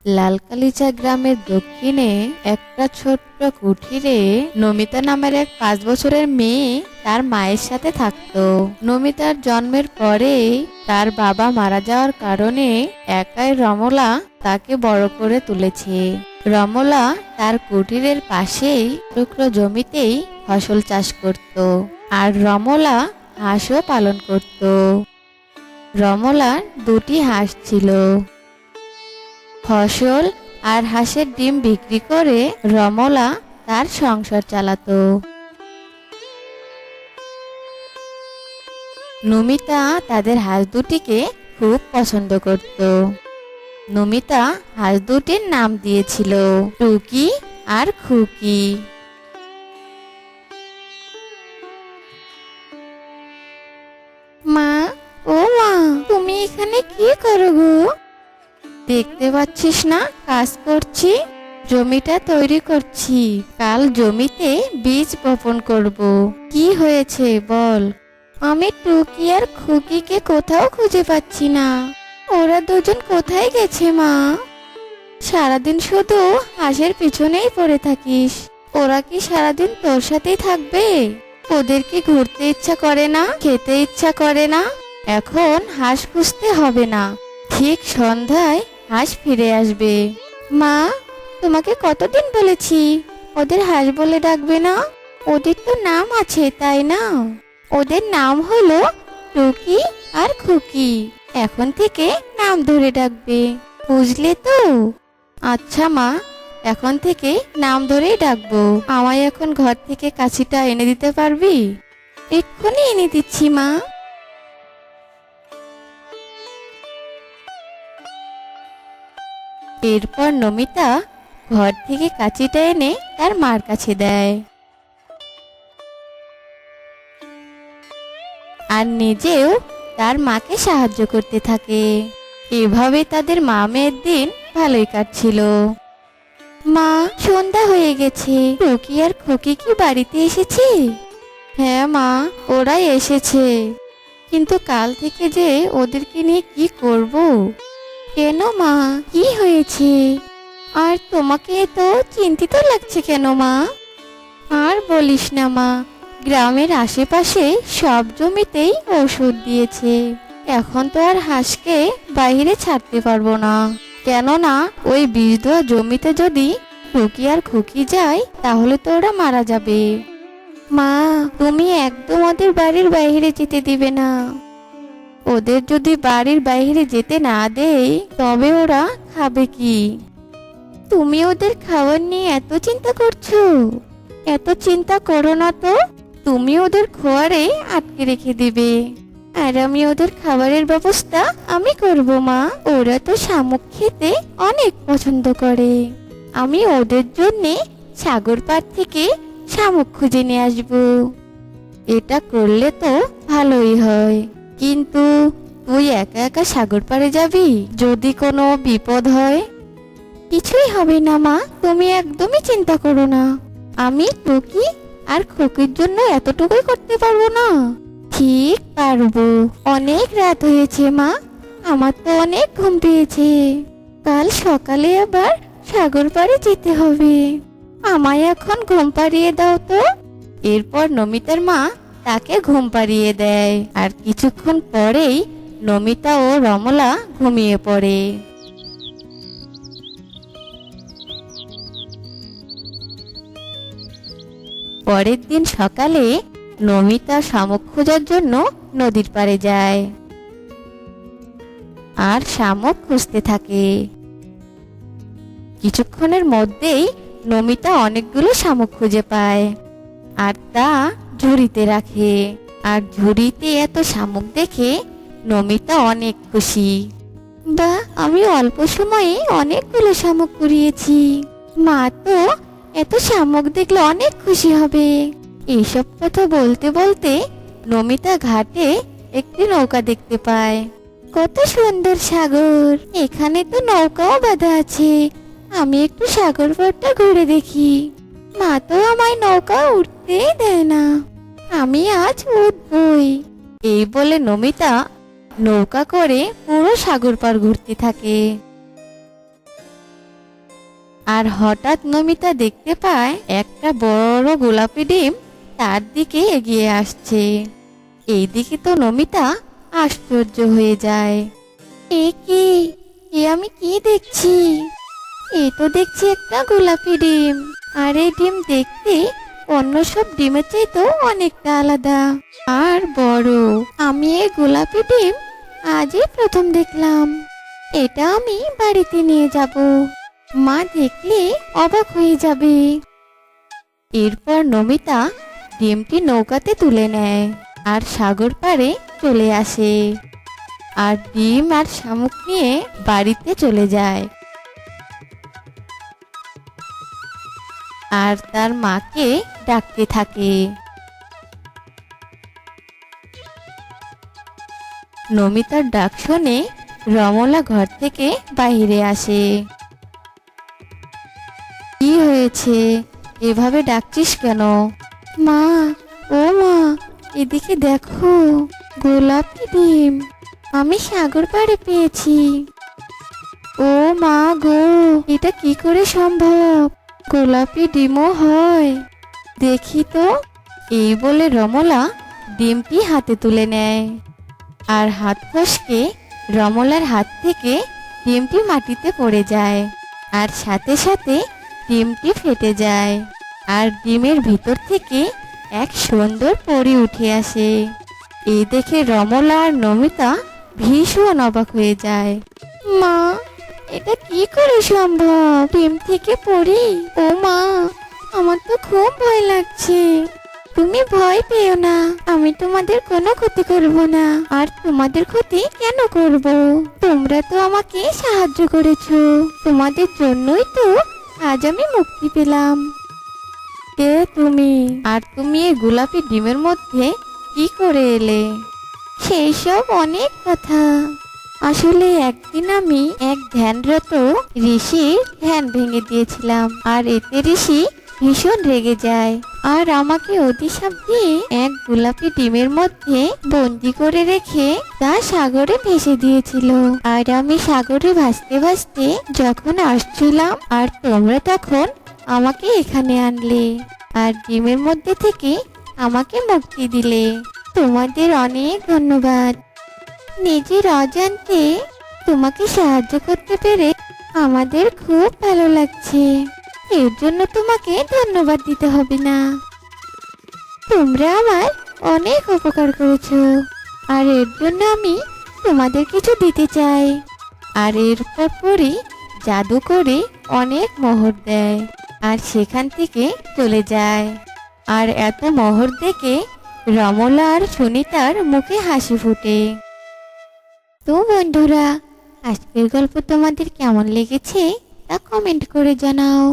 লালকালিচা গ্রামের দক্ষিণে একটা ছোট্ট কুঠিরে নমিতা নামের এক 5 বছরের মেয়ে তার মায়ের সাথে থাকতো। নমিতার জন্মের পরেই তার বাবা মারা যাওয়ার কারণে একাই রমলা তাকে বড় করে তুলেছে। রমলা তার কুঠিরের পাশেই টুকরো জমিতেই ফসল চাষ করত, আর রমলা হাঁসও পালন করত। রমলার 2টি হাঁস ছিল। ফসল আর হাঁসের ডিম বিক্রি করে রমলা তার সংসার চালাতো। নমিতা তাদের হাঁস দুটিকে খুব পছন্দ করত। নমিতা হাঁস দুটির নাম দিয়েছিল টুকি আর খুকি। মা, ও মা, তুমি এখানে কি করো গো? দেখতে পাচ্ছিস না কাজ করছি, জমিটা তৈরি করছি। কাল জমিতে বীজ বপন করব। কি হয়েছে বল? আমি টুকি আর খুকিকে কোথাও খুঁজে পাচ্ছি না। ওরা দুজন কোথায় গেছে মা? সারাদিন শুধু হাঁসের পিছনেই পড়ে থাকিস। ওরা কি সারাদিন তোর সাথেই থাকবে? ওদের কি ঘুরতে ইচ্ছা করে না, খেতে ইচ্ছা করে না? এখন হাঁস খুঁজতে হবে না, ঠিক সন্ধ্যায় হাঁস ফিরে আসবে। মা, তোমাকে কতদিন বলেছি ওদের হাঁস বলে ডাকবে না? ওদের তো নাম আছে, তাই না? ওদের নাম হলো টুকি আর খুকি। এখন থেকে নাম ধরে ডাকবে, বুঝলে তো? আচ্ছা মা, এখন থেকে নাম ধরেই ডাকবো। আমায় এখন ঘর থেকে কাছিটা এনে দিতে পারবি? এক্ষুনি এনে দিচ্ছি মা। এরপর নমিতা ঘর থেকে কাঁচিটা এনে তার মার কাছে দেয়, আর নিজেও তার মাকে সাহায্য করতে থাকে। এভাবে তাদের মা মেয়ের দিন ভালোই কাটছিল। মা, সন্ধ্যা হয়ে গেছে, টুকি আর খুকি কি বাড়িতে এসেছে? হ্যাঁ মা, ওরাই এসেছে, কিন্তু কাল থেকে যে ওদেরকে নিয়ে কি করব? কেন মা, কি হয়েছে? আর তোমাকে তো চিন্তিত লাগছে কেন মা? আর বলিস না মা, গ্রামের আশেপাশে সব জমিতেই ওষুধ দিয়েছে। এখন তো আর হাঁসকে বাইরে ছাড়তে পারবো না, কেননা ওই বীজ দেওয়া জমিতে যদি টুকি আর খুকি যায় তাহলে তো ওরা মারা যাবে। মা, তুমি একদম ওদের বাড়ির বাইরে যেতে দিবে না। ওদের যদি বাড়ির বাইরে যেতে না দেই তবে ওরা খাবে কি? তুমি ওদের খাবার নিয়ে এত চিন্তা করছো? এত চিন্তা করো না তো। তুমি ওদের খোয়ারে আটকে রেখে দিবে, আর আমি ওদের খাবারের ব্যবস্থা আমি করব মা। ওরা তো শামুক খেতে অনেক পছন্দ করে। আমি ওদের জন্যে সাগর পাড় থেকে শামুক খুঁজে নিয়ে আসবো। এটা করলে তো ভালোই হয়, কিন্তু তুই একা একা সাগর পাড়ে যাবি? যদি কোনো বিপদ হয়? কিছুই হবে না মা, তুমি একদমই চিন্তা করো না। আমি টুকি আর খুকির জন্য এতটুকুই করতে পারবো না? ঠিক পারবো। অনেক রাত হয়েছে মা, আমার তো অনেক ঘুম পেয়েছে। কাল সকালে আবার সাগর পাড়ে যেতে হবে। আমায় এখন ঘুম পাড়িয়ে দাও তো। এরপর নমিতার মা তাকে ঘুম পাড়িয়ে দেয়, আর কিছুক্ষণ পরেই নমিতা ও রমলা ঘুমিয়ে পড়ে। পরের দিন সকালে নমিতা শামুক খোঁজার জন্য নদীর পাড়ে যায়, আর শামুক খুঁজতে থাকে। কিছুক্ষণের মধ্যেই নমিতা অনেকগুলো শামুক খুঁজে পায়, আর তা ঝুড়িতে রাখে। আর ঝুড়িতে এত শামুক দেখে নমিতা অনেক খুশি। বাহ, আমি অল্প সময়ে অনেকগুলো শামুক কুড়িয়েছি। মা তো এত শামুক দেখলে অনেক খুশি হবে। এইসব কথা বলতে বলতে নমিতা ঘাটে একটি নৌকা দেখতে পায়। কত সুন্দর সাগর, এখানে তো নৌকাও বাঁধা আছে। আমি একটু সাগর পাড়টা ঘুরে দেখি। মা তো আমায় নৌকা উঠতেই দেয় না, আমি আজ উঠবই। এই বলে নমিতা নৌকা করে পুরো সাগর পাড় ঘুরতে থাকে। আর হঠাৎ নমিতা দেখতে পায় একটা বড় গোলাপি ডিম তার দিকে এগিয়ে আসছে। এইদিকে তো নমিতা আশ্চর্য হয়ে যায়। এ কি? এ আমি কি দেখছি? এ তো দেখছি একটা গোলাপি ডিম। আর এই ডিম দেখতে অন্য সব ডিমের চাইতেও অনেকটা আলাদা আর বড়। আমি এই গোলাপি ডিম আজই প্রথম দেখলাম। এটা আমি বাড়িতে নিয়ে যাব, মা দেখলে অবাক হয়ে যাবে। এরপর নমিতা ডিমটি নৌকাতে তুলে নেয় আর সাগর পাড়ে চলে আসে, আর ডিম আর শামুক নিয়ে বাড়িতে চলে যায় আর তার মাকে ডাকতে থাকে। নমিতার ডাক শুনে রমলা ঘর থেকে বাইরে আসে। কি হয়েছে? এভাবে ডাকছিস কেন? মা, ও মা, এদিকে দেখো, গোলাপি ডিম আমি সাগর পাড়ে পেয়েছি। ও মা গো, এটা কি করে সম্ভব? গোলাপি ডিমও হয়, দেখি তো। এই বলে রমলা ডিমটি হাতে তুলে নেয় আর হাত ফসকে রমলার হাত থেকে ডিমটি মাটিতে পড়ে যায় আর সাথে সাথে ডিমটি ফেটে যায় আর ডিমের ভিতর থেকে এক সুন্দর পরী উঠে আসে। এই দেখে রমলা আর নমিতা ভীষণ অবাক হয়ে যায়। মা, এটা কি করে সম্ভব? ডিম থেকে পড়ি? ও মা, আমার তো খুব ভয় লাগছে। তুমি ভয় পেও না, আমি তোমাদের কোনো ক্ষতি করব না। আর তোমাদের ক্ষতি কেন করব? তোমরা তো আমাকে সাহায্য করেছো, তোমাদের জন্যই তো আজ আমি মুক্তি পেলাম। কে তুমি? আর তুমি এই গোলাপি ডিমের মধ্যে কি করে এলে? সেই সব অনেক কথা। আসলে একদিন আমি এক ধ্যানরত ঋষির ধ্যান ভেঙে দিয়েছিলাম, আর এতে ঋষি ভীষণ রেগে যায় আর আমাকে অভিশাপ দিয়ে এক গোলাপি ডিমের মধ্যে বন্দি করে রেখে তা সাগরে ভেসে দিয়েছিল। আর আমি সাগরে ভাসতে ভাসতে যখন আসছিলাম, আর তোমরা তখন আমাকে এখানে আনলে আর ডিমের মধ্যে থেকে আমাকে মুক্তি দিলে। তোমাদের অনেক ধন্যবাদ। নিজের অজান্তে তোমাকে সাহায্য করতে পেরে আমাদের খুব ভালো লাগছে। এর জন্য তোমাকে ধন্যবাদ দিতে হবে না। তোমরা আমার অনেক উপকার করেছো, আর এর জন্য আমি তোমাদের কিছু দিতে চাই। আর এরপর পরই জাদু করে অনেক মোহর দেয় আর সেখান থেকে চলে যায়। আর এত মোহর দেখে রমলা আর সুনিতার মুখে হাসি ফুটে। তো বন্ধুরা, আজকের গল্প তোমাদের কেমন লেগেছে তা কমেন্ট করে জানাও।